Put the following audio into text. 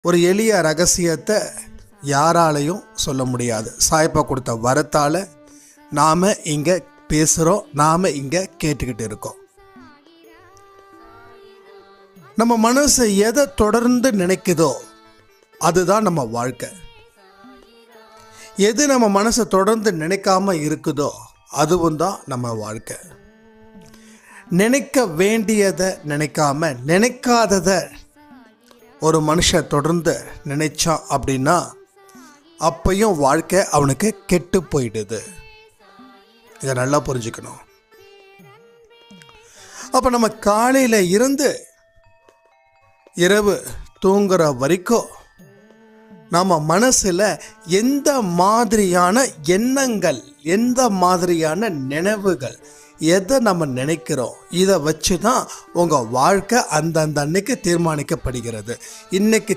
ஒரு எளிய ரகசியத்தை யாராலையும் சொல்ல முடியாது. சாயப்பா கொடுத்த வரத்தால் நாம் இங்கே பேசுகிறோம், நாம் இங்கே கேட்டுக்கிட்டு இருக்கோம். நம்ம மனசு எதை தொடர்ந்து நினைக்குதோ அதுதான் நம்ம வாழ்க்கை. எது நம்ம மனசை தொடர்ந்து நினைக்காம இருக்குதோ அதுவும் தான் நம்ம வாழ்க்கை. நினைக்க வேண்டியதை நினைக்காம நினைக்காததை ஒரு மனுஷன் தொடர்ந்து நினைச்சான் அப்படின்னா அப்பையும் வாழ்க்கை அவனுக்கு கெட்டு போயிடுது. இதை நல்லா புரிஞ்சுக்கணும். அப்போ நம்ம காலையில் இருந்து இரவு தூங்குற வரைக்கும் நம்ம மனசில் எந்த மாதிரியான எண்ணங்கள், எந்த மாதிரியான நினைவுகள், எதை நம்ம நினைக்கிறோம், இதை வச்சு தான் உங்கள் வாழ்க்கை அந்தந்த அன்னைக்கு தீர்மானிக்கப்படுகிறது. இன்னைக்கு